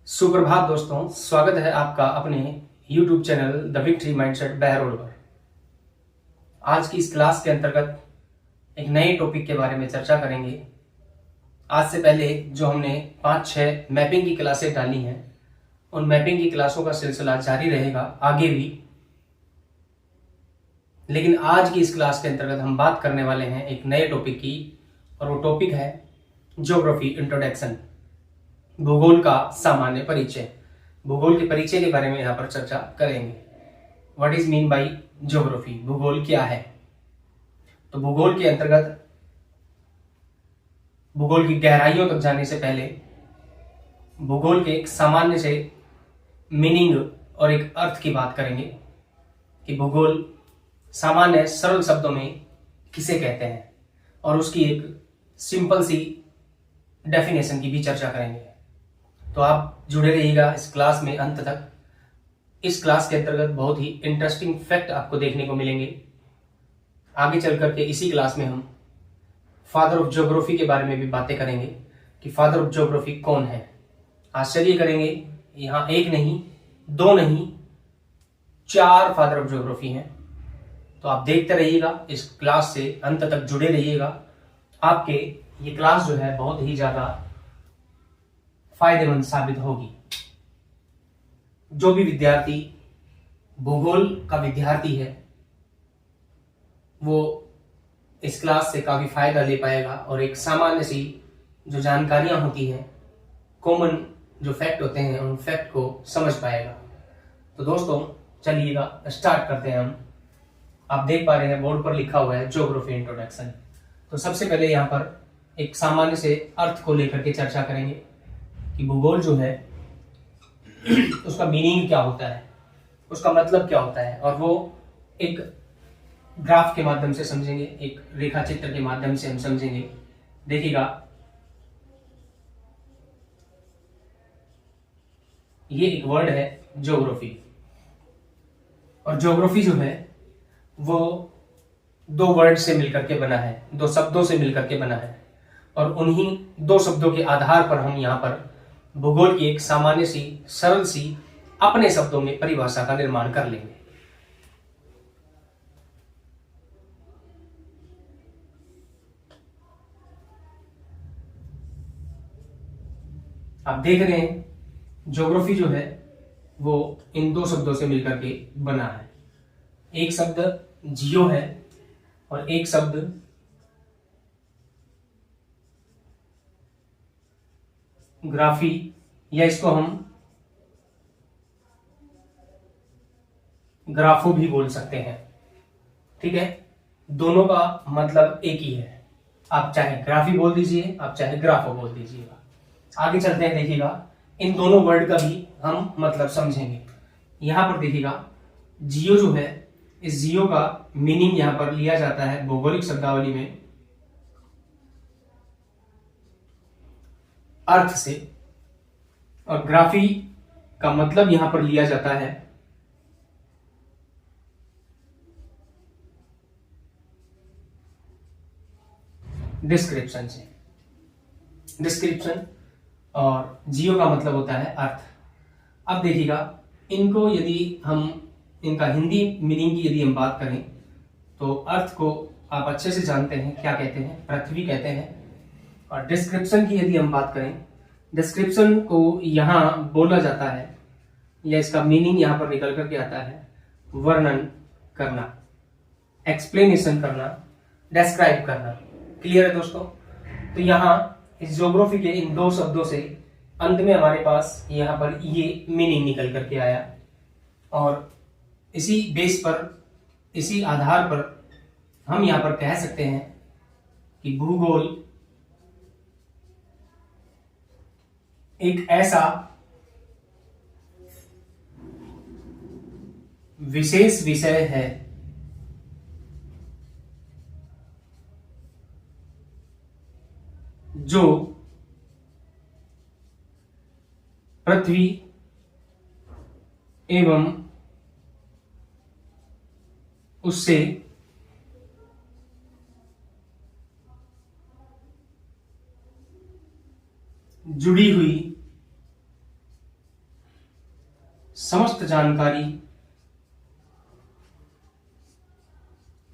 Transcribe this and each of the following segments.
सुप्रभात दोस्तों, स्वागत है आपका अपने YouTube channel the victory mindset बहरोल पर। आज की इस क्लास के अंतर्गत एक नए टॉपिक के बारे में चर्चा करेंगे। आज से पहले जो हमने 5-6 मैपिंग की क्लासें डाली हैं, उन मैपिंग की क्लासों का सिलसिला जारी रहेगा आगे भी। लेकिन आज की इस क्लास के अंतर्गत हम बात करने वाले हैं एक नए टॉपिक की, और वो टॉपिक है ज्योग्राफी इंट्रोडक्शन, भूगोल का सामान्य परिचय। भूगोल के परिचय के बारे में यहाँ पर चर्चा करेंगे। What is mean by geography, भूगोल क्या है। तो भूगोल के अंतर्गत भूगोल की गहराइयों तक जाने से पहले भूगोल के एक सामान्य से मीनिंग और एक अर्थ की बात करेंगे कि भूगोल सामान्य सरल शब्दों में किसे कहते हैं, और उसकी एक सिंपल सी डेफिनेशन की भी चर्चा करेंगे। तो आप जुड़े रहिएगा इस क्लास में अंत तक। इस क्लास के अंतर्गत बहुत ही इंटरेस्टिंग फैक्ट आपको देखने को मिलेंगे। आगे चल करके इसी क्लास में हम फादर ऑफ ज्योग्राफी के बारे में भी बातें करेंगे कि फादर ऑफ ज्योग्राफी कौन है। आश्चर्य करेंगे, यहाँ एक नहीं, दो नहीं, 4 फादर ऑफ ज्योग्राफी हैं। तो आप देखते रहिएगा, इस क्लास से अंत तक जुड़े रहिएगा। आपके ये क्लास जो है बहुत ही ज्यादा फायदेमंद साबित होगी। जो भी विद्यार्थी भूगोल का विद्यार्थी है वो इस क्लास से काफी फायदा ले पाएगा, और एक सामान्य सी जो जानकारियां होती हैं, कॉमन जो फैक्ट होते हैं, उन फैक्ट को समझ पाएगा। तो दोस्तों चलिएगा स्टार्ट करते हैं हम। आप देख पा रहे हैं बोर्ड पर लिखा हुआ है ज्योग्राफी इंट्रोडक्शन। तो सबसे पहले यहाँ पर एक सामान्य से अर्थ को लेकर के चर्चा करेंगे कि भूगोल जो है उसका मीनिंग क्या होता है, उसका मतलब क्या होता है, और वो एक ग्राफ के माध्यम से समझेंगे, एक रेखा चित्र के माध्यम से हम समझेंगे। देखिएगा, ये एक वर्ड है ज्योग्राफी, और ज्योग्राफी जो है वो 2 वर्ड से मिलकर के बना है, 2 शब्दों से मिलकर के बना है, और उन्हीं 2 शब्दों के आधार पर हम यहाँ पर भूगोल की एक सामान्य सी सरल सी अपने शब्दों में परिभाषा का निर्माण कर लेंगे। आप देख रहे हैं ज्योग्राफी जो है वो इन 2 शब्दों से मिलकर के बना है। एक शब्द जियो है और एक शब्द ग्राफी, या इसको हम ग्राफो भी बोल सकते हैं। ठीक है, दोनों का मतलब एक ही है। आप चाहे ग्राफी बोल दीजिए, आप चाहे ग्राफो बोल दीजिएगा। आगे चलते हैं, देखिएगा इन दोनों वर्ड का भी हम मतलब समझेंगे। यहां पर देखिएगा जियो जो है, इस जियो का मीनिंग यहां पर लिया जाता है भौगोलिक शब्दावली में अर्थ से, और ग्राफी का मतलब यहां पर लिया जाता है डिस्क्रिप्शन से। डिस्क्रिप्शन और जियो का मतलब होता है अर्थ। अब देखिएगा, इनको यदि हम इनका हिंदी मीनिंग की यदि हम बात करें तो अर्थ को आप अच्छे से जानते हैं, क्या कहते हैं, पृथ्वी कहते हैं। और डिस्क्रिप्शन की यदि हम बात करें, डिस्क्रिप्शन को यहां बोला जाता है, या इसका मीनिंग यहां पर निकल करके आता है वर्णन करना, एक्सप्लेनेशन करना, डिस्क्राइब करना। क्लियर है दोस्तों? तो यहां इस ज्योग्राफी के इन 2 शब्दों से अंत में हमारे पास यहां पर ये मीनिंग निकल करके आया, और इसी बेस पर, इसी आधार पर हम यहां पर कह सकते हैं कि भूगोल एक ऐसा विशेष विषय है जो पृथ्वी एवं उससे जुड़ी हुई समस्त जानकारी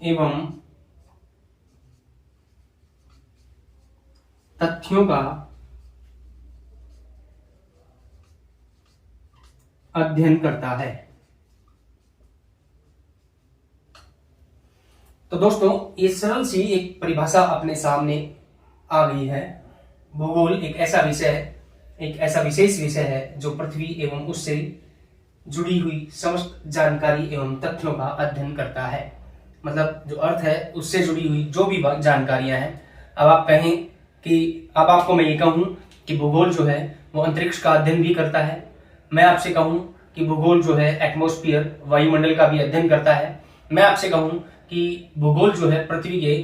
एवं तथ्यों का अध्ययन करता है। तो दोस्तों, ये सरल सी एक परिभाषा अपने सामने आ गई है। भूगोल एक ऐसा विषय है, एक ऐसा विशेष विषय है जो पृथ्वी एवं उससे जुड़ी हुई समस्त जानकारी एवं तथ्यों का अध्ययन करता है। मतलब जो अर्थ है उससे जुड़ी हुई जो भी जानकारियां हैं। अब आप कहें कि अब आपको मैं ये कहूं कि भूगोल जो है वो अंतरिक्ष का अध्ययन भी करता है। मैं आपसे कहूं कि भूगोल जो है एटमॉस्फेयर वायुमंडल का भी अध्ययन करता है। मैं आपसे कहूं कि भूगोल जो है पृथ्वी के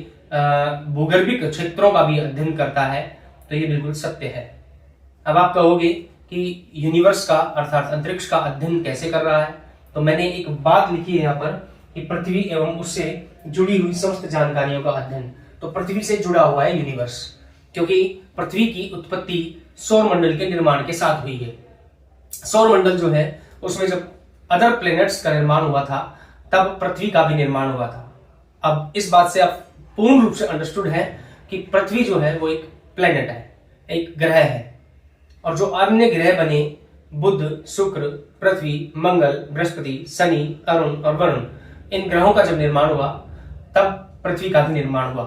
भूगर्भिक क्षेत्रों का भी अध्ययन करता है, तो ये बिल्कुल सत्य है। अब आप कहोगे कि यूनिवर्स का अर्थात अंतरिक्ष का अध्ययन कैसे कर रहा है, तो मैंने एक बात लिखी है यहाँ पर कि पृथ्वी एवं उससे जुड़ी हुई समस्त जानकारियों का अध्ययन। तो पृथ्वी से जुड़ा हुआ है यूनिवर्स, क्योंकि पृथ्वी की उत्पत्ति सौर मंडल के निर्माण के साथ हुई है। सौर मंडल जो है उसमें जब अदर प्लैनेट्स का निर्माण हुआ था तब पृथ्वी का भी निर्माण हुआ था। अब इस बात से आप पूर्ण रूप से अंडरस्टूड है कि पृथ्वी जो है वो एक प्लैनेट है, एक ग्रह है, और जो अन्य ग्रह बने बुध, शुक्र, पृथ्वी, मंगल, बृहस्पति, शनि, अरुण और वरुण, इन ग्रहों का जब निर्माण हुआ तब पृथ्वी का भी निर्माण हुआ।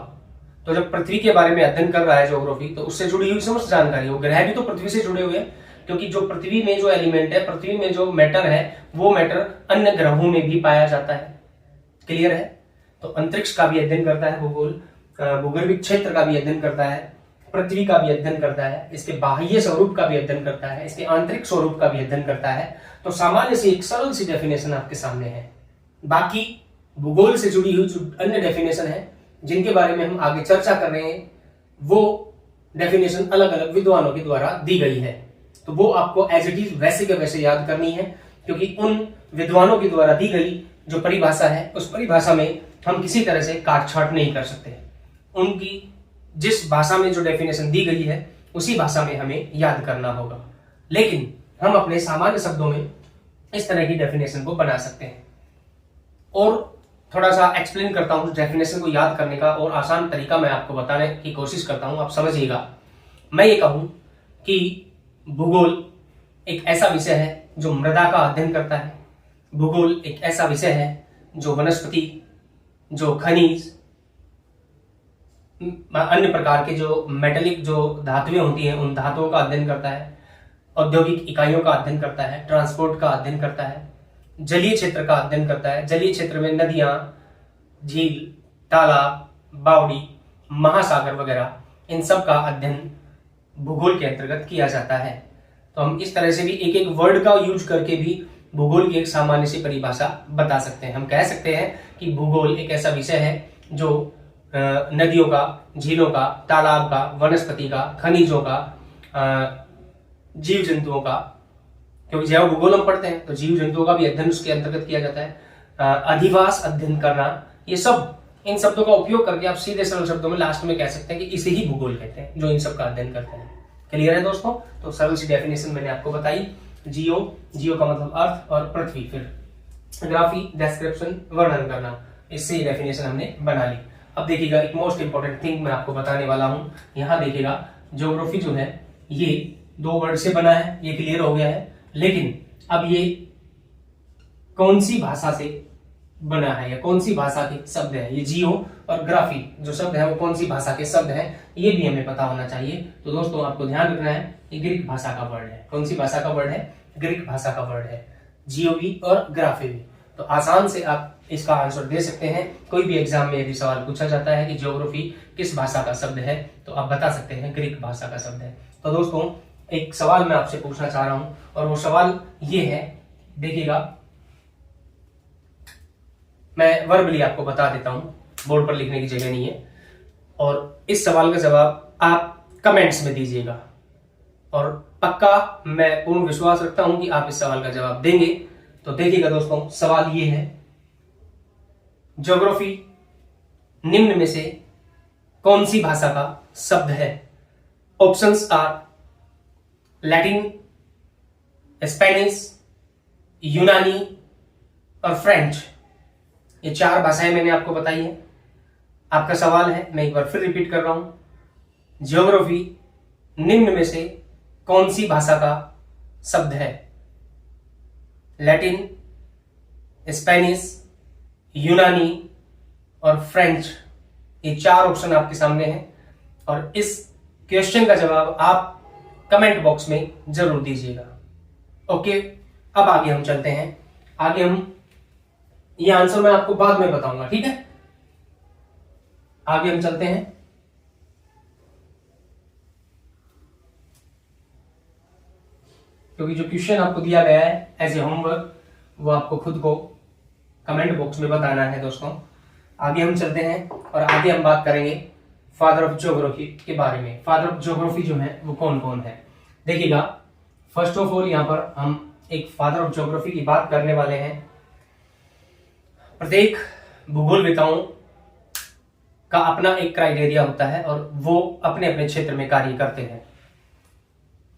तो जब पृथ्वी के बारे में अध्ययन कर रहा है ज्योग्राफी, तो उससे जुड़ी हुई समस्त जानकारी, वो ग्रह भी तो पृथ्वी से जुड़े हुए हैं, क्योंकि जो पृथ्वी में जो एलिमेंट है, पृथ्वी में जो मैटर है, वो मैटर अन्य ग्रहों में भी पाया जाता है। क्लियर है? तो अंतरिक्ष का भी अध्ययन करता है भूगोल, भूगर्भिक क्षेत्र का भी अध्ययन करता है, पृथ्वी का भी अध्ययन करता है, इसके बाह्य स्वरूप का भी अध्ययन करता है, इसके आंतरिक स्वरूप का भी अध्ययन करता है। तो सामान्य से एक सरल सी डेफिनेशन आपके सामने है। बाकी भूगोल से जुड़ी हुई जो अन्य डेफिनेशन है जिनके बारे में हम आगे चर्चा कर रहे हैं, वो डेफिनेशन अलग अलग विद्वानों के द्वारा दी गई है। तो वो आपको एज इट इज वैसे के वैसे याद करनी है, क्योंकि उन विद्वानों के द्वारा दी गई जो परिभाषा है, उस परिभाषा में हम किसी तरह से काट छाट नहीं कर सकते। उनकी जिस भाषा में जो डेफिनेशन दी गई है उसी भाषा में हमें याद करना होगा, लेकिन हम अपने सामान्य शब्दों में इस तरह की डेफिनेशन को बना सकते हैं। और थोड़ा सा एक्सप्लेन करता हूं डेफिनेशन को याद करने का, और आसान तरीका मैं आपको बताने की कोशिश करता हूं, आप समझिएगा। मैं ये कहूं कि भूगोल एक ऐसा विषय है जो मृदा का अध्ययन करता है। भूगोल एक ऐसा विषय है जो वनस्पति, जो खनिज, अन्य प्रकार के जो मेटेलिक जो धातुएं होती हैं उन धातुओं का अध्ययन करता है, औद्योगिक इकाइयों का अध्ययन करता है, ट्रांसपोर्ट का अध्ययन करता है, जलीय क्षेत्र का अध्ययन करता है। जलीय क्षेत्र में नदियां, झील, तालाब, बावड़ी, महासागर वगैरह, इन सब का अध्ययन भूगोल के अंतर्गत किया जाता है। तो हम इस तरह से भी एक एक वर्ड का यूज करके भी भूगोल की एक सामान्य सी परिभाषा बता सकते हैं। हम कह सकते हैं कि भूगोल एक ऐसा विषय है जो नदियों का, झीलों का, तालाब का, वनस्पति का, खनिजों का, जीव जंतुओं का, क्योंकि जैव भूगोल हम पढ़ते हैं तो जीव जंतुओं का भी अध्ययन उसके अंतर्गत किया जाता है। अधिवास अध्ययन करना, ये सब, इन शब्दों का उपयोग करके आप सीधे सरल शब्दों में लास्ट में कह सकते हैं कि इसे ही भूगोल कहते हैं, जो इन सब का अध्ययन करते हैं। क्लियर है दोस्तों? तो सरल सी डेफिनेशन मैंने आपको बताई। जियो, जियो का मतलब अर्थ, और पृथ्वी, फिर ग्राफी, डिस्क्रिप्शन, वर्णन करना, इससे डेफिनेशन हमने बना ली। अब देखिएगा एक मोस्ट इंपॉर्टेंट थिंग मैं आपको बताने वाला हूं। यहां देखिएगा ज्योग्राफी जो है ये 2 वर्ड से बना है, ये क्लियर हो गया है। लेकिन अब ये कौन सी भाषा से बना है या कौन सी भाषा के शब्द है, ये जियो और ग्राफी जो शब्द है वो कौन सी भाषा के शब्द है, ये भी हमें पता होना चाहिए। तो दोस्तों आपको ध्यान रखना है, ये ग्रीक भाषा का वर्ड है। कौन सी भाषा का वर्ड है? ग्रीक भाषा का वर्ड है, जियो भी और ग्राफी भी। तो आसान से आप इसका आंसर दे सकते हैं। कोई भी एग्जाम में यदि सवाल पूछा जाता है कि ज्योग्राफी किस भाषा का शब्द है, तो आप बता सकते हैं ग्रीक भाषा का शब्द है। तो दोस्तों एक सवाल मैं आपसे पूछना चाह रहा हूं, और वो सवाल ये है, देखिएगा मैं वर्बली आपको बता देता हूं, बोर्ड पर लिखने की जगह नहीं है। और इस सवाल का जवाब आप कमेंट्स में दीजिएगा, और पक्का मैं पूर्ण विश्वास रखता हूं कि आप इस सवाल का जवाब देंगे। तो देखिएगा दोस्तों, सवाल ये है, ज्योग्राफी निम्न में से कौन सी भाषा का शब्द है? ऑप्शंस आर लैटिन, स्पेनिश, यूनानी और फ्रेंच, ये 4 भाषाएं मैंने आपको बताई है। आपका सवाल है, मैं एक बार फिर रिपीट कर रहा हूं, ज्योग्राफी निम्न में से कौन सी भाषा का शब्द है? लैटिन, स्पेनिश, यूनानी और फ्रेंच, ये 4 ऑप्शन आपके सामने हैं और इस क्वेश्चन का जवाब आप कमेंट बॉक्स में जरूर दीजिएगा। ओके, अब आगे हम चलते हैं। आगे हम ये आंसर मैं आपको बाद में बताऊंगा, ठीक है? आगे हम चलते हैं। क्योंकि जो क्वेश्चन आपको दिया गया है एज ए होमवर्क, वो आपको खुद को कमेंट बॉक्स में बताना है दोस्तों। आगे हम चलते हैं और आगे हम बात करेंगे फादर ऑफ ज्योग्राफी के बारे में। फादर ऑफ ज्योग्राफी जो है वो कौन कौन है, देखिएगा। फर्स्ट ऑफ ऑल यहाँ पर हम एक फादर ऑफ ज्योग्राफी की बात करने वाले हैं। प्रत्येक भूगोलवेताओं का अपना एक क्राइटेरिया होता है और वो अपने अपने क्षेत्र में कार्य करते हैं।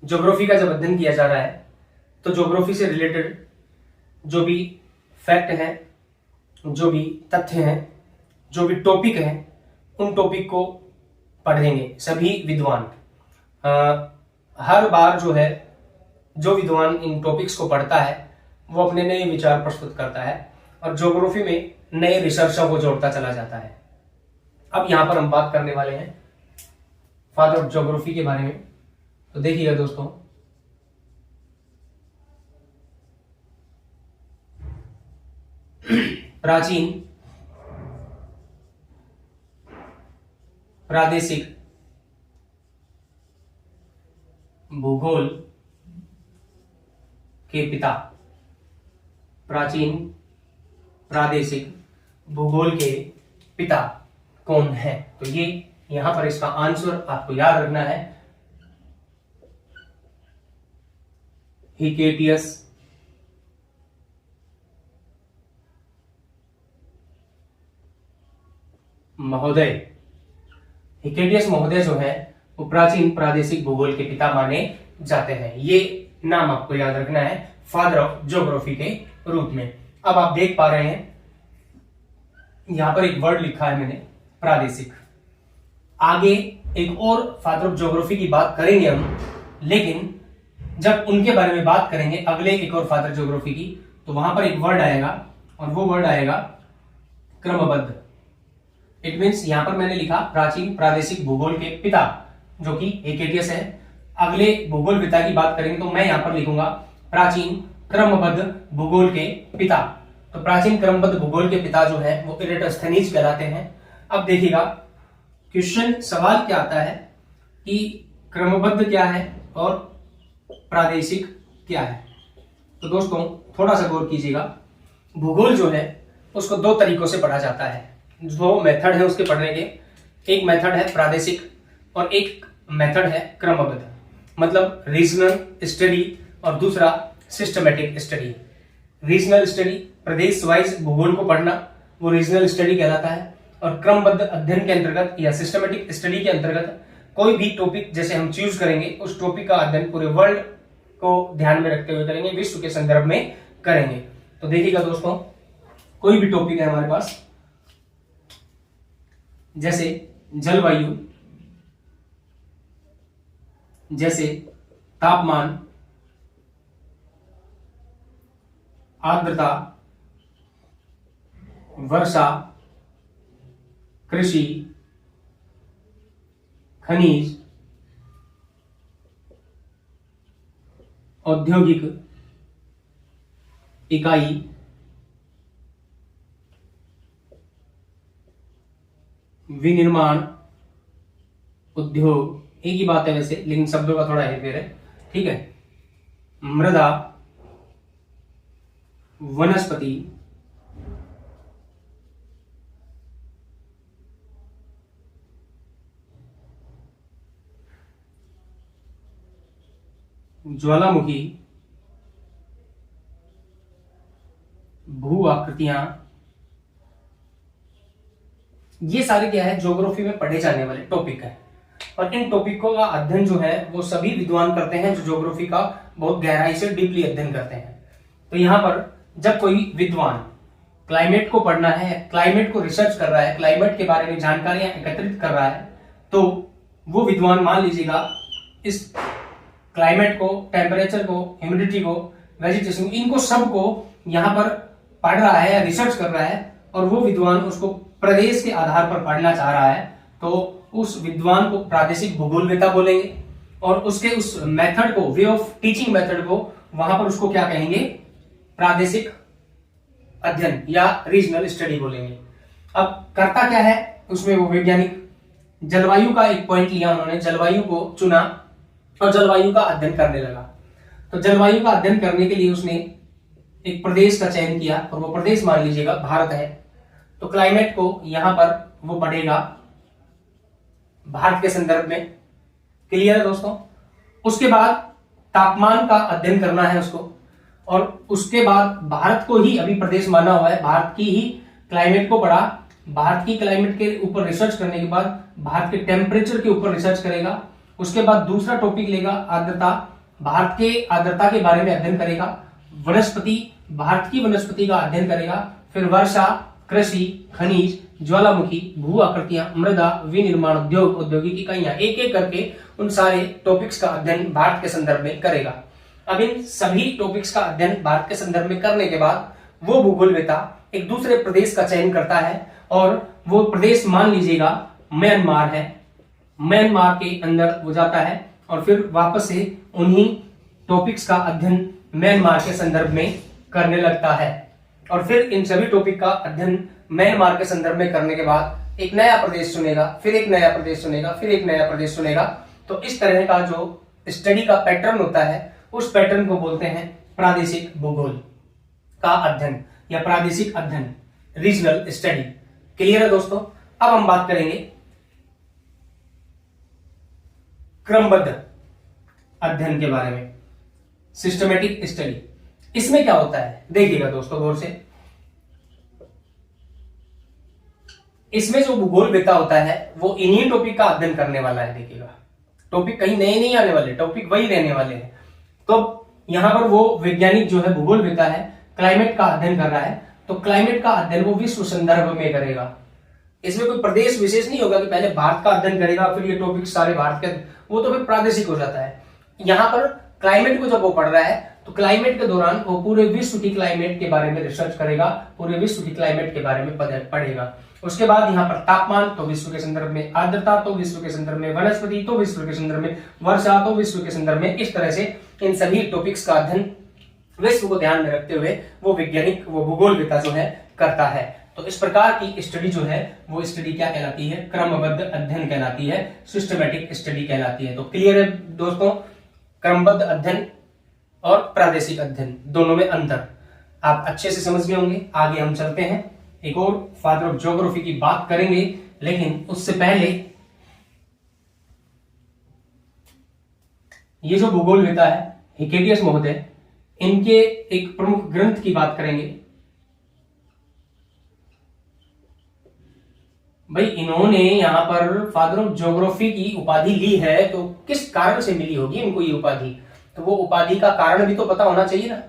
ज्योग्राफी का जब अध्ययन किया जा रहा है तो ज्योग्राफी से रिलेटेड जो भी फैक्ट हैं, जो भी तथ्य हैं, जो भी टॉपिक हैं, उन टॉपिक को पढ़ेंगे सभी विद्वान। हर बार जो है, जो विद्वान इन टॉपिक्स को पढ़ता है वो अपने नए विचार प्रस्तुत करता है और ज्योग्राफी में नए रिसर्चों को जोड़ता चला जाता है। अब यहां पर हम बात करने वाले हैं फादर ऑफ ज्योग्राफी के बारे में। तो देखिएगा दोस्तों, प्राचीन प्रादेशिक भूगोल के पिता, प्राचीन प्रादेशिक भूगोल के पिता कौन है? तो ये यहां पर इसका आंसर आपको याद रखना है, हिकेटियस महोदय। हिकेटियस महोदय जो है वो प्राचीन प्रादेशिक भूगोल के पिता माने जाते हैं। ये नाम आपको याद रखना है फादर ऑफ ज्योग्राफी के रूप में। अब आप देख पा रहे हैं यहां पर एक वर्ड लिखा है मैंने, प्रादेशिक। आगे एक और फादर ऑफ ज्योग्राफी की बात करेंगे हम, लेकिन जब उनके बारे में बात करेंगे अगले एक और फादर ज्योग्राफी की, तो वहां पर एक वर्ड आएगा और वो वर्ड आएगा क्रमबद्ध। इट मीन्स यहां पर मैंने लिखा प्राचीन प्रादेशिक भूगोल के पिता, जो कि हिकेटियस है। अगले भूगोल पिता की बात करेंगे तो मैं यहां पर लिखूंगा प्राचीन क्रमबद्ध भूगोल के पिता। तो प्राचीन क्रमबद्ध भूगोल के पिता जो है वो इरेटोस्थेनीज कहलाते हैं। अब देखिएगा क्वेश्चन, सवाल क्या आता है कि क्रमबद्ध क्या है और प्रादेशिक क्या है। तो दोस्तों थोड़ा सा गौर कीजिएगा, भूगोल जो है उसको 2 तरीकों से पढ़ा जाता है। 2 मेथड है उसके पढ़ने के। एक मेथड है प्रादेशिक और एक मेथड है क्रमबद्ध, मतलब रीजनल स्टडी और दूसरा सिस्टमेटिक स्टडी। रीजनल स्टडी, प्रदेश वाइज भूगोल को पढ़ना, वो रीजनल स्टडी कहलाता है। और क्रमबद्ध अध्ययन के अंतर्गत या सिस्टमेटिक स्टडी के अंतर्गत कोई भी टॉपिक जैसे हम चूज करेंगे, उस टॉपिक का अध्ययन पूरे वर्ल्ड को ध्यान में रखते हुए करेंगे, विश्व के संदर्भ में करेंगे। तो देखिएगा दोस्तों, कोई भी टॉपिक है हमारे पास, जैसे जलवायु, जैसे तापमान, आर्द्रता, वर्षा, कृषि, खनिज, औद्योगिक इकाई, विनिर्माण उद्योग, एक ही बात है वैसे, लेकिन शब्दों का थोड़ा हेरफेर है, ठीक है। मृदा, वनस्पति, ज्वालामुखी, भू आकृतियां, ये सारे क्या है, ज्योग्राफी में पढ़े जाने वाले टॉपिक है। और इन टॉपिकों का अध्ययन जो है वो सभी विद्वान करते हैं जो ज्योग्राफी का बहुत गहराई से डीपली अध्ययन करते हैं। तो यहाँ पर जब कोई विद्वान क्लाइमेट को पढ़ना है, क्लाइमेट को रिसर्च कर रहा है, क्लाइमेट के बारे में जानकारियां एकत्रित कर रहा है, तो वो विद्वान मान लीजिएगा इस क्लाइमेट को, टेम्परेचर को, ह्यूमिडिटी को, वेजिटेशन, इनको सबको यहाँ पर पढ़ रहा है या रिसर्च कर रहा है, और वो विद्वान उसको प्रदेश के आधार पर पढ़ना चाह रहा है, तो उस विद्वान को प्रादेशिक भूगोलवेता बोलेंगे। और उसके उस मेथड को, वे ऑफ टीचिंग मेथड को, वहां पर उसको क्या कहेंगे? प्रादेशिक अध्ययन या रीजनल स्टडी बोलेंगे। अब करता क्या है उसमें वो वैज्ञानिक? जलवायु का एक पॉइंट लिया उन्होंने, जलवायु को चुना और जलवायु का अध्ययन करने लगा। तो जलवायु का अध्ययन करने के लिए उसने एक प्रदेश का चयन किया, और वो प्रदेश मान लीजिएगा भारत है। तो क्लाइमेट को यहां पर वो पढ़ेगा भारत के संदर्भ में। क्लियर है दोस्तों? उसके बाद तापमान का अध्ययन करना है उसको, और उसके बाद भारत को ही अभी प्रदेश माना हुआ है, भारत की ही क्लाइमेट को पढ़ा। भारत की क्लाइमेट के ऊपर रिसर्च करने के बाद भारत के टेम्परेचर के ऊपर रिसर्च करेगा। उसके बाद दूसरा टॉपिक लेगा आर्द्रता, भारत के आर्द्रता के बारे में अध्ययन करेगा। वनस्पति, भारत की वनस्पति का अध्ययन करेगा। फिर वर्षा, कृषि, खनिज, ज्वालामुखी, भू आकृतियां, मृदा, विनिर्माण उद्योग, औद्योगिक इकाइयां, एक एक करके उन सारे टॉपिक्स का अध्ययन भारत के संदर्भ में करेगा। अब इन सभी टॉपिक्स का अध्ययन भारत के संदर्भ में करने के बाद वो भूगोलवेता एक दूसरे प्रदेश का चयन करता है, और वो प्रदेश मान लीजिएगा म्यांमार है। म्यांमार के अंदर वो जाता है और फिर वापस से उन्हीं टॉपिक्स का अध्ययन म्यांमार के संदर्भ में करने लगता है। और फिर इन सभी टॉपिक का अध्ययन म्यांमार के संदर्भ में करने के बाद एक नया प्रदेश चुनेगा, फिर एक नया प्रदेश चुनेगा, फिर एक नया प्रदेश चुनेगा। तो इस तरह का जो स्टडी का पैटर्न होता है, उस पैटर्न को बोलते हैं प्रादेशिक भूगोल का अध्ययन या प्रादेशिक अध्ययन, रीजनल स्टडी। क्लियर है दोस्तों? अब हम बात करेंगे क्रमबद्ध अध्ययन के बारे में, सिस्टमेटिक स्टडी। इसमें क्या होता है देखिएगा दोस्तों गौर से। इसमें जो भूगोलवेता होता है वो इन्हीं टॉपिक का अध्ययन करने वाला है। देखिएगा टॉपिक कहीं नए नहीं आने वाले, टॉपिक वही रहने वाले हैं। तो यहां पर वो वैज्ञानिक जो है भूगोलवेता है, क्लाइमेट का अध्ययन कर रहा है, तो क्लाइमेट का अध्ययन वो विश्व संदर्भ में करेगा। इसमें कोई प्रदेश विशेष नहीं होगा कि पहले भारत का अध्ययन करेगा फिर ये टॉपिक सारे भारत के, वो तो फिर प्रादेशिक हो जाता है। यहां पर क्लाइमेट को जब वो पढ़ रहा है तो क्लाइमेट के दौरान वो पूरे विश्व की क्लाइमेट के बारे में रिसर्च करेगा, पूरे विश्व की क्लाइमेट के बारे में पढ़ेगा। उसके बाद यहाँ पर तापमान तो विश्व के संदर्भ में, आर्द्रता तो विश्व के संदर्भ में, वनस्पति तो विश्व के संदर्भ में, वर्षा तो विश्व के संदर्भ में। इस तरह से इन सभी टॉपिक्स का अध्ययन विश्व को ध्यान में रखते हुए वो वैज्ञानिक, वो भूगोलवेता जो है करता है। तो इस प्रकार की स्टडी जो है वो स्टडी क्या कहलाती है? क्रमबद्ध अध्ययन कहलाती है, सिस्टमेटिक स्टडी कहलाती है। तो क्लियर है दोस्तों? क्रमबद्ध अध्ययन और प्रादेशिक अध्ययन दोनों में अंतर आप अच्छे से समझ गए होंगे। आगे हम चलते हैं, एक और फादर ऑफ ज्योग्राफी की बात करेंगे, लेकिन उससे पहले ये जो भूगोलवेता है हिकेटियस महोदय, इनके एक प्रमुख ग्रंथ की बात करेंगे। भाई इन्होंने यहां पर फादर ऑफ ज्योग्राफी की उपाधि ली है, तो किस कारण से मिली होगी इनको ये उपाधि? तो वो उपाधि का कारण भी तो पता होना चाहिए ना।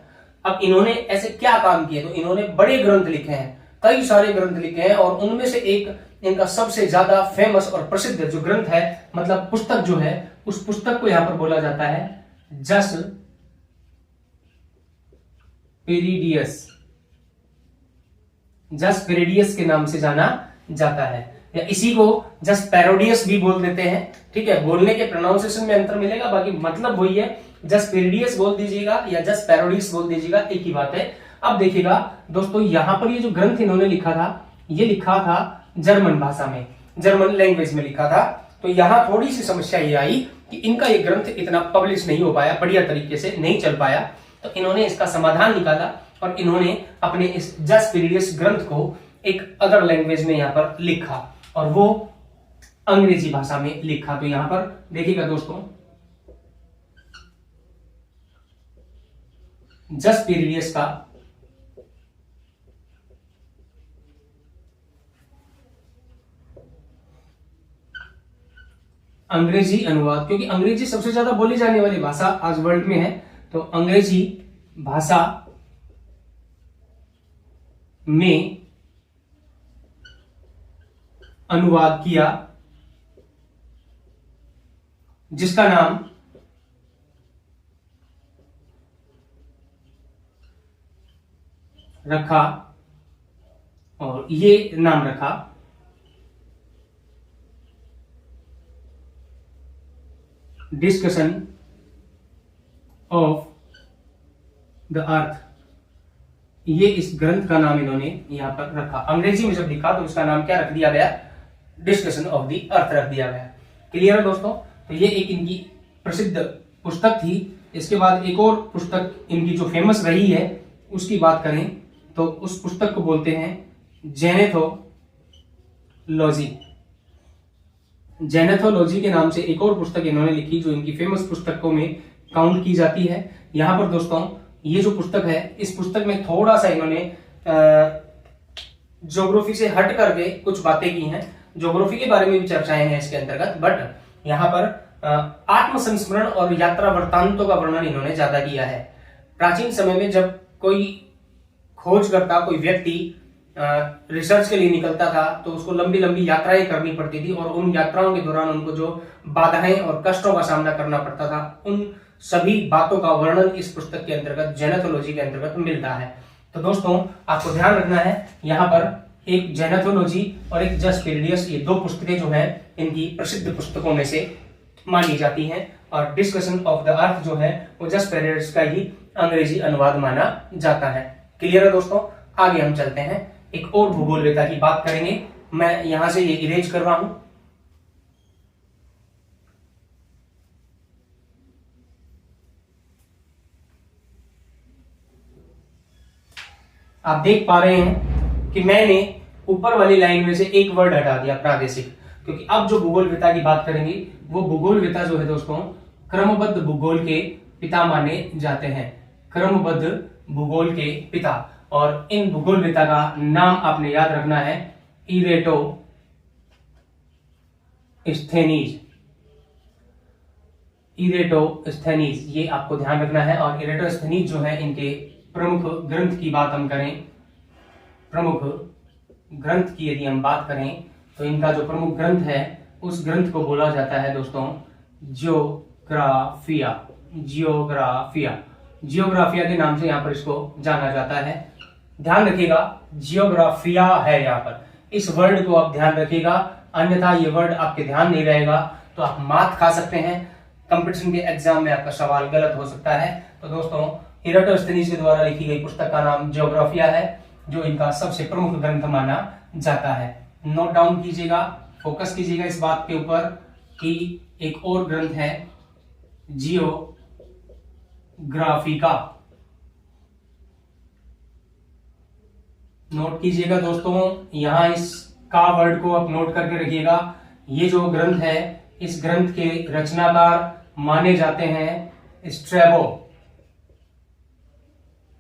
अब इन्होंने ऐसे क्या काम किए? तो इन्होंने बड़े ग्रंथ लिखे हैं, कई सारे ग्रंथ लिखे हैं, और उनमें से एक इनका सबसे ज्यादा फेमस और प्रसिद्ध जो ग्रंथ है, मतलब पुस्तक जो है, उस पुस्तक को यहां पर बोला जाता है जस पेरिडियस। जस पेरिडियस के नाम से जाना जाता है, या इसी को जस पैरोडियस भी बोल देते हैं। ठीक है, बोलने के प्रोनाउंसिएशन में अंतर मिलेगा, बाकी मतलब वही है। जस पेरिडियस बोल दीजिएगा या जस पैरोडियस बोल दीजिएगा, एक ही बात है। अब देखिएगा दोस्तों, यहां पर ये जो ग्रंथ इन्होंने लिखा था, ये लिखा था जर्मन भाषा में, जर्मन लैंग्वेज में लिखा था। तो यहां थोड़ी सी समस्या ये आई कि इनका ये ग्रंथ इतना पब्लिश नहीं हो पाया, बढ़िया तरीके से नहीं चल पाया। तो इन्होंने इसका समाधान निकाला और इन्होंने अपने इस जस पेरिडियस ग्रंथ को एक अदर लैंग्वेज में यहां पर लिखा, और वो अंग्रेजी भाषा में लिखा। तो यहां पर देखिएगा दोस्तों, जस पेरिडियस का अंग्रेजी अनुवाद, क्योंकि अंग्रेजी सबसे ज्यादा बोली जाने वाली भाषा आज वर्ल्ड में है, तो अंग्रेजी भाषा में अनुवाद किया, जिसका नाम रखा, और ये नाम रखा डिस्कशन ऑफ द अर्थ। ये इस ग्रंथ का नाम इन्होंने यहां पर रखा। अंग्रेजी में जब लिखा तो इसका नाम क्या रख दिया गया? डिस्कशन ऑफ द अर्थ रख दिया गया। क्लियर है दोस्तों? तो ये एक इनकी प्रसिद्ध पुस्तक थी। इसके बाद एक और पुस्तक इनकी जो फेमस रही है उसकी बात करें तो उस पुस्तक को बोलते हैं जेनेथोलॉजी। जेनेथोलॉजी के नाम से एक और पुस्तक इन्होंने लिखी जो इनकी फेमस पुस्तकों में काउंट की जाती है। यहां पर दोस्तों ये जो पुस्तक है, इस पुस्तक में थोड़ा सा इन्होंने ज्योग्राफी से हट करके कुछ बातें की हैं। ज्योग्राफी के बारे में भी चर्चाएं हैं इसके अंतर्गत, बट यहाँ पर आत्मसंस्मरण और यात्रा वृत्तांतों का वर्णन इन्होंने ज्यादा किया है। प्राचीन समय में जब कोई खोजकर्ता, कोई व्यक्ति रिसर्च के लिए निकलता था तो उसको लंबी लंबी यात्राएं करनी पड़ती थी, और उन यात्राओं के दौरान उनको जो बाधाएं और कष्टों का सामना करना पड़ता था, उन सभी बातों का वर्णन इस पुस्तक के अंतर्गत, जेनेथोलॉजी के अंतर्गत मिलता है। तो दोस्तों आपको ध्यान रखना है, यहाँ पर एक जेनेथोलॉजी और एक जसपेरिडियस, ये दो पुस्तकें जो है इनकी प्रसिद्ध पुस्तकों में से मानी जाती हैं, और डिस्कशन ऑफ द अर्थ जो है वो जसपेरिडियस का ही अंग्रेजी अनुवाद माना जाता है। क्लियर है दोस्तों? आगे हम चलते हैं, एक और भूगोलवेता की बात करेंगे। मैं यहां से ये इरेज कर रहा हूं। आप देख पा रहे हैं कि मैंने ऊपर वाली लाइन में से एक वर्ड हटा दिया, प्रादेशिक, क्योंकि अब जो भूगोलवेता की बात करेंगे वो भूगोलवेता जो है दोस्तों क्रमबद्ध भूगोल के पिता माने जाते हैं। क्रमबद्ध भूगोल के पिता, और इन भूगोलवेता का नाम आपने याद रखना है इरेटोस्थेनीज। इरेटोस्थेनीज ये आपको ध्यान रखना है। और इरेटोस्थेनीज जो है इनके प्रमुख ग्रंथ की बात हम करें, प्रमुख ग्रंथ की यदि हम बात करें तो इनका जो प्रमुख ग्रंथ है उस ग्रंथ को बोला जाता है दोस्तों जियोग्राफिया। जियोग्राफिया, जियोग्राफिया के नाम से यहाँ पर इसको जाना जाता है। ध्यान रखिएगा जियोग्राफिया है यहाँ पर, इस वर्ड को आप ध्यान रखिएगा, अन्यथा ये वर्ड आपके ध्यान नहीं रहेगा तो आप मात खा सकते हैं। कंपटीशन के एग्जाम में आपका सवाल गलत हो सकता है। तो दोस्तों इरेटोस्थेनीज के द्वारा लिखी गई पुस्तक का नाम जियोग्राफिया है, जो इनका सबसे प्रमुख ग्रंथ माना जाता है। नोट डाउन कीजिएगा, फोकस कीजिएगा इस बात के ऊपर कि एक और ग्रंथ है जियोग्राफिका। नोट कीजिएगा दोस्तों, यहां इस का वर्ड को आप नोट करके रखिएगा। ये जो ग्रंथ है इस ग्रंथ के रचनाकार माने जाते हैं स्ट्रैबो।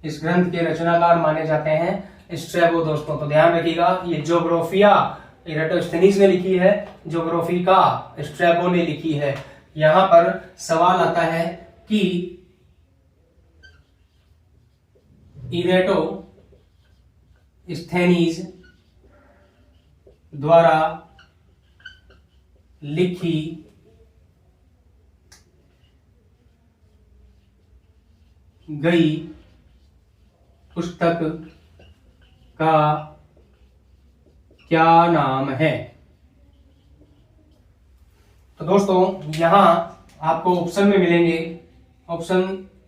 इस ग्रंथ के रचनाकार माने जाते हैं स्ट्रैबो दोस्तों। तो ध्यान रखिएगा, ये जियोग्राफिया इरेटोस्थेनीज ने लिखी है, जियोग्राफिका स्ट्रैबो ने लिखी है। यहां पर सवाल आता है कि इरेटोस्थेनीज द्वारा लिखी गई पुस्तक का क्या नाम है? तो दोस्तों यहां आपको ऑप्शन में मिलेंगे। ऑप्शन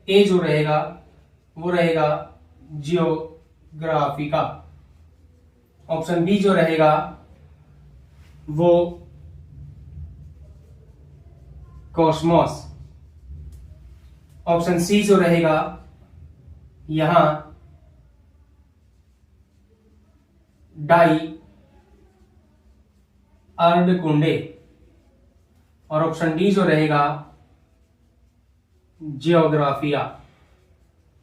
ए जो रहेगा वो रहेगा जियोग्राफिका। ऑप्शन बी जो रहेगा वो कॉस्मोस। ऑप्शन सी जो रहेगा यहां डाई अर्डकुंडे। और ऑप्शन डी जो रहेगा जियोग्राफिया।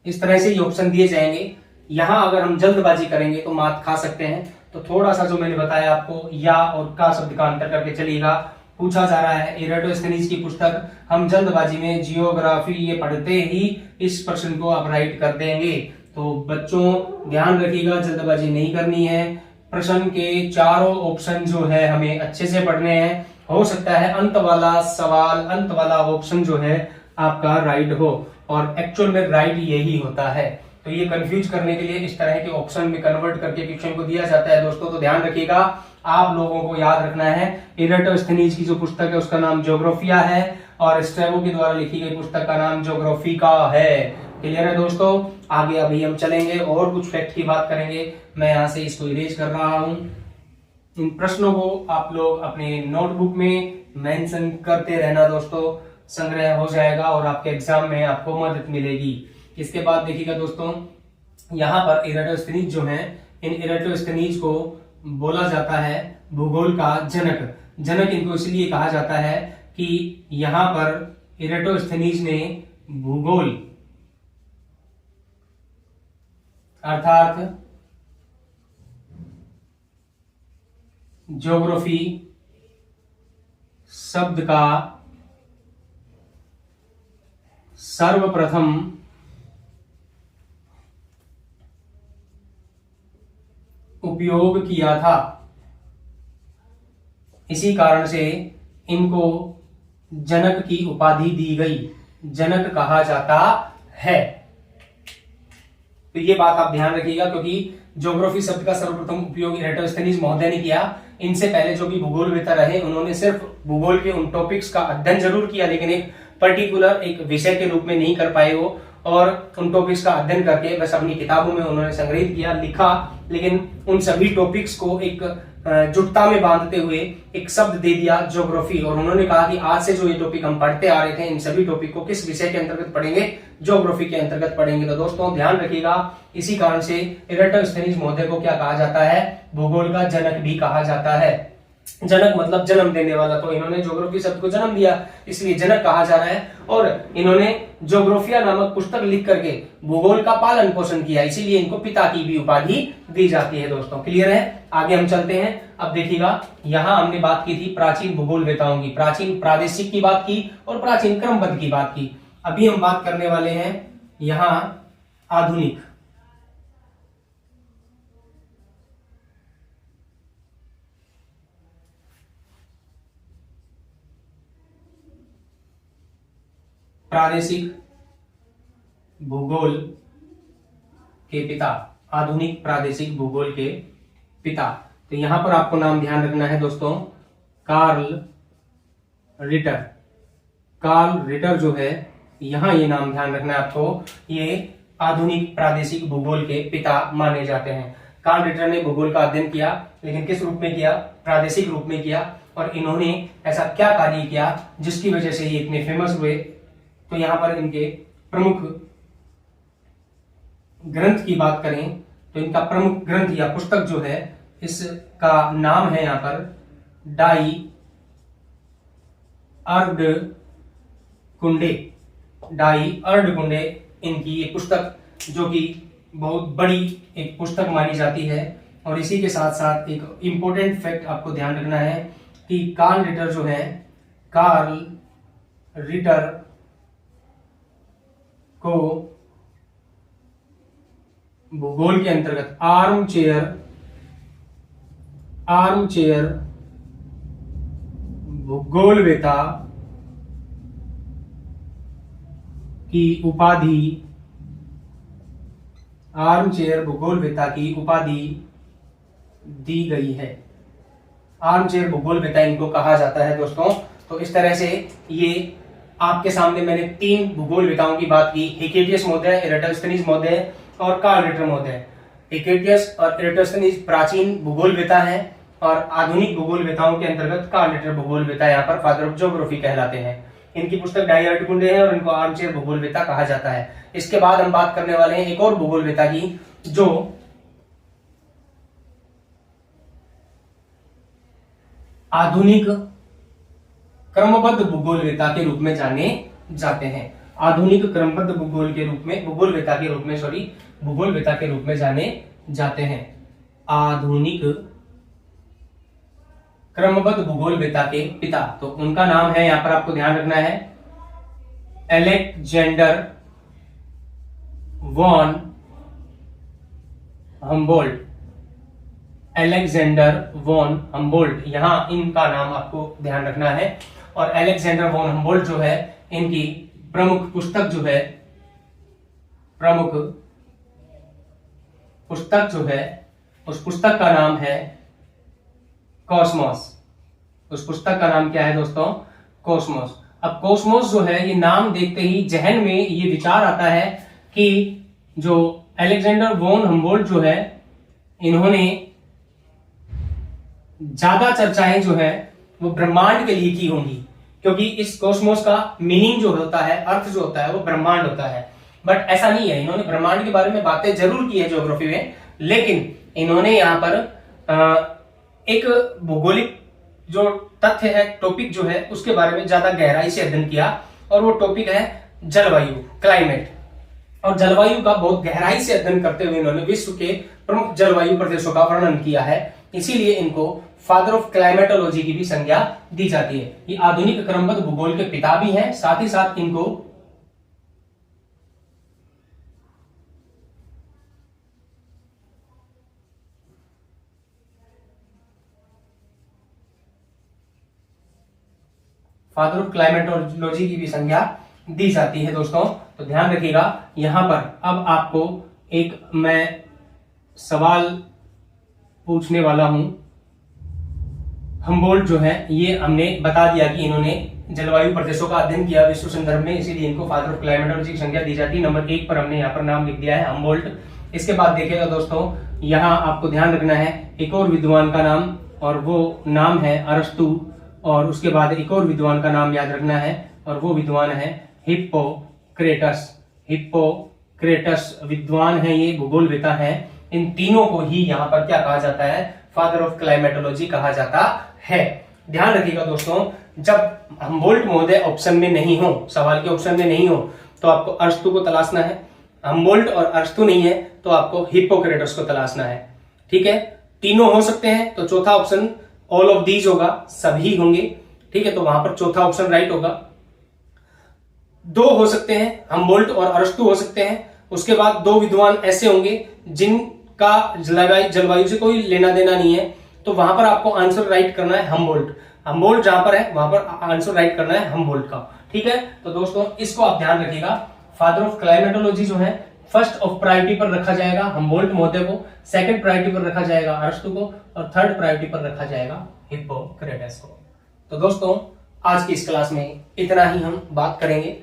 इस तरह से ये ऑप्शन दिए जाएंगे। यहां अगर हम जल्दबाजी करेंगे तो मात खा सकते हैं। तो थोड़ा सा जो मैंने बताया आपको या और का शब्द का अंतर करके चलिएगा। पूछा जा रहा है इरेटोस्थेनीज की पुस्तक, हम जल्दबाजी में जियोग्राफी ये पढ़ते ही इस प्रश्न को आप राइट कर देंगे। तो बच्चों ध्यान रखिएगा, जल्दबाजी नहीं करनी है। प्रश्न के चारों ऑप्शन जो है हमें अच्छे से पढ़ने हैं। हो सकता है अंत वाला सवाल, अंत वाला ऑप्शन जो है आपका राइट हो, और एक्चुअल में राइट यही होता है। तो ये कंफ्यूज करने के लिए इस तरह के ऑप्शन में कन्वर्ट करके क्वेश्चन को दिया जाता है दोस्तों। तो ध्यान रखिएगा, आप लोगों को याद रखना है इरेटोस्थेनीज की जो पुस्तक है उसका नाम ज्योग्राफिया है, और स्ट्रैबो के द्वारा लिखी गई पुस्तक का नाम ज्योग्राफिका है। क्लियर है दोस्तों? आगे अभी हम चलेंगे और कुछ फैक्ट की बात करेंगे। मैं यहां से इसको इरेज कर रहा हूं। इन प्रश्नों को आप लोग अपने नोटबुक में मेंशन करते रहना दोस्तों, संग्रह हो जाएगा और आपके एग्जाम में आपको मदद मिलेगी। इसके बाद देखिएगा दोस्तों, यहाँ पर इरेटोस्थेनीज जो है, इन इरेटोस्थेनीज को बोला जाता है भूगोल का जनक। जनक इनको इसलिए कहा जाता है कि यहाँ पर इरेटोस्थेनीज ने भूगोल अर्थात ज्योग्राफी शब्द का सर्वप्रथम उपयोग किया था। इसी कारण से इनको जनक की उपाधि दी गई, जनक कहा जाता है। तो ये बात आप ध्यान रखिएगा, क्योंकि ज्योग्राफी शब्द का सर्वप्रथम उपयोग इरेटोस्थेनीज महोदय ने किया। इनसे पहले जो भी भूगोलवेत्ता रहे उन्होंने सिर्फ भूगोल के उन टॉपिक्स का अध्ययन जरूर किया, लेकिन एक पर्टिकुलर एक विषय के रूप में नहीं कर पाए वो, और उन टॉपिक्स का अध्ययन करके बस अपनी किताबों में उन्होंने संग्रहित किया, लिखा, लेकिन उन सभी टॉपिक्स को एक जुटता में बांधते हुए एक शब्द दे दिया ज्योग्राफी। और उन्होंने कहा कि आज से जो ये टॉपिक हम पढ़ते आ रहे थे, इन सभी टॉपिक को किस विषय के अंतर्गत पढ़ेंगे? ज्योग्राफी के अंतर्गत पढ़ेंगे। तो दोस्तों ध्यान रखिएगा, इसी कारण से इरेटोस्थेनीज महोदय को क्या कहा जाता है? भूगोल का जनक भी कहा जाता है। जनक मतलब जन्म देने वाला, तो इन्होंने ज्योग्राफी शब्द को जन्म दिया, इसलिए जनक कहा जा रहा है। और इन्होंने ज्योग्राफिया नामक पुस्तक लिख करके भूगोल का पालन पोषण किया, इसीलिए इनको पिता की भी उपाधि दी जाती है दोस्तों। क्लियर है? आगे हम चलते हैं। अब देखिएगा, यहां हमने बात की थी प्राचीन भूगोलवेताओं की, प्राचीन प्रादेशिक की बात की और प्राचीन क्रमबद्ध की बात की। अभी हम बात करने वाले हैं यहां आधुनिक। प्रादेशिक भूगोल के पिता, आधुनिक प्रादेशिक भूगोल के पिता। तो यहां पर आपको नाम ध्यान रखना है दोस्तों, कार्ल रिटर। कार्ल रिटर जो है, यहां ये नाम ध्यान रखना है आपको, ये आधुनिक प्रादेशिक भूगोल के पिता माने जाते हैं। कार्ल रिटर ने भूगोल का अध्ययन किया, लेकिन किस रूप में किया? प्रादेशिक रूप में किया। और इन्होंने ऐसा क्या कार्य किया जिसकी वजह से ये इतने फेमस हुए? तो यहां पर इनके प्रमुख ग्रंथ की बात करें तो इनका प्रमुख ग्रंथ या पुस्तक जो है, इसका नाम है यहां पर डाई अर्धकुंडे। डाई अर्धकुंडे इनकी ये पुस्तक, जो कि बहुत बड़ी एक पुस्तक मानी जाती है। और इसी के साथ साथ एक इंपॉर्टेंट फैक्ट आपको ध्यान रखना है कि कार्ल रिटर जो है, कार्ल रिटर को भूगोल के अंतर्गत आर्म चेयर भूगोलवेता की उपाधि, आर्म चेयर भूगोलवेता की उपाधि दी गई है। आर्म चेयर भूगोलवेता इनको कहा जाता है दोस्तों। तो इस तरह से ये आपके सामने मैंने 3 भूगोलवेताओं की बात की, हिकेटियस महोदय, इरेटोस्थेनीज महोदय और कार्ल रिटर महोदय। हिकेटियस और इरेटोस्थेनीज प्राचीन भूगोलवेता हैं, और आधुनिक भूगोलवेताओं के अंतर्गत कार्ल रिटर भूगोलवेता यहाँ पर फादर ऑफ ज्योग्राफी कहलाते हैं। इनकी पुस्तक डाई अर्धकुंडे है और इनको आर्मचेयर भूगोलवेता कहा जाता है। इसके बाद हम बात करने वाले हैं एक और भूगोलवेता की, जो आधुनिक क्रमबद्ध भूगोलवेता के रूप में जाने जाते हैं। आधुनिक क्रमबद्ध भूगोलवेता के रूप में जाने जाते हैं। आधुनिक क्रमबद्ध भूगोलवेता के पिता, तो उनका नाम है, यहां पर आपको ध्यान रखना है, Alexander von Humboldt, Alexander von Humboldt, यहां इनका नाम आपको ध्यान रखना है। और अलेक्जेंडर वॉन हम्बोल्ट जो है, इनकी प्रमुख पुस्तक जो है, प्रमुख पुस्तक जो है, उस पुस्तक का नाम है कॉस्मोस। उस पुस्तक का नाम क्या है दोस्तों? कॉस्मोस। अब कॉस्मोस जो है, ये नाम देखते ही जहन में ये विचार आता है कि जो अलेक्जेंडर वॉन हम्बोल्ट जो है, इन्होंने ज्यादा चर्चाएं जो है वो ब्रह्मांड के लिए की होंगी, क्योंकि इस कॉस्मोस का मीनिंग जो होता है, अर्थ जो होता है, वो ब्रह्मांड होता है। बट ऐसा नहीं है, इन्होंने ब्रह्मांड के बारे में बातें जरूर की है ज्योग्राफी में, लेकिन इन्होंने यहाँ पर एक भौगोलिक जो तथ्य है, टॉपिक जो है, उसके बारे में ज्यादा गहराई से अध्ययन किया, और वो टॉपिक है जलवायु, क्लाइमेट। और जलवायु का बहुत गहराई से अध्ययन करते हुए इन्होंने विश्व के प्रमुख जलवायु प्रदेशों का वर्णन किया है, इसीलिए इनको फादर ऑफ क्लाइमेटोलॉजी की भी संज्ञा दी जाती है। ये आधुनिक क्रमबद्ध भूगोल के पिता भी हैं, साथ ही साथ इनको फादर ऑफ क्लाइमेटोलॉजी की भी संज्ञा दी जाती है दोस्तों। तो ध्यान रखिएगा, यहां पर अब आपको एक मैं सवाल पूछने वाला हूं। हम्बोल्ट जो है, ये हमने बता दिया कि इन्होंने जलवायु प्रदेशों का अध्ययन किया विश्व संदर्भ में, इसीलिए इनको फादर ऑफ क्लाइमेटोलॉजी की संज्ञा दी जाती है। नंबर 1 पर हमने यहाँ पर नाम लिख दिया है, हम्बोल्ट। इसके बाद देखिएगा दोस्तों, यहाँ आपको ध्यान रखना है एक और विद्वान का नाम, और वो नाम है अरस्तु। और उसके बाद एक और विद्वान का नाम याद रखना है, और वो विद्वान है हिप्पोक्रेटस। हिप्पोक्रेटस विद्वान है, ये भूगोलवेता है। इन तीनों को ही यहाँ पर क्या कहा जाता है? फादर ऑफ क्लाइमेटोलॉजी कहा जाता है। ध्यान रखिएगा दोस्तों, जब हम्बोल्ट महोदय ऑप्शन में नहीं हो, सवाल के ऑप्शन में नहीं हो, तो आपको अरस्तु को तलाशना है। हम्बोल्ट और अरस्तु नहीं है तो आपको हिप्पोक्रेटस को तलाशना है। ठीक है, तीनों हो सकते हैं तो चौथा ऑप्शन ऑल ऑफ दीज होगा, सभी होंगे। ठीक है, तो वहां पर चौथा ऑप्शन राइट होगा। दो हो सकते हैं, हम्बोल्ट और अरस्तु हो सकते हैं। उसके बाद दो विद्वान ऐसे होंगे जिनका जलवायु से कोई लेना देना नहीं है, तो वहां पर आपको आंसर राइट करना है हम्बोल्ट। हम्बोल्ट जहां पर है वहां पर आंसर राइट करना है हम्बोल्ट का। ठीक है, तो दोस्तों इसको आप ध्यान रखिएगा, फादर ऑफ क्लाइमेटोलॉजी जो है फर्स्ट ऑफ प्रायोरिटी पर रखा जाएगा हम्बोल्ट महोदय को, सेकंड प्रायोरिटी पर रखा जाएगा अरस्तु को, और थर्ड प्रायोरिटी पर रखा जाएगा हिप्पोक्रेटस को। तो दोस्तों आज की इस क्लास में इतना ही हम बात करेंगे।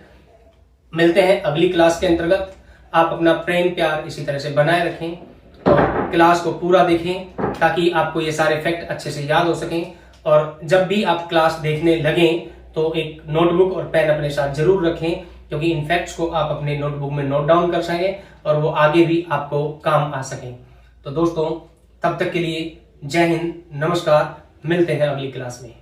मिलते हैं अगली क्लास के अंतर्गत। आप अपना प्रेम प्यार इसी तरह से बनाए रखें और क्लास को पूरा देखें, ताकि आपको ये सारे फैक्ट अच्छे से याद हो सकें। और जब भी आप क्लास देखने लगें तो एक नोटबुक और पेन अपने साथ जरूर रखें, क्योंकि इन फैक्ट्स को आप अपने नोटबुक में नोट डाउन कर सकें और वो आगे भी आपको काम आ सकें। तो दोस्तों तब तक के लिए जय हिंद, नमस्कार, मिलते हैं अगली क्लास में।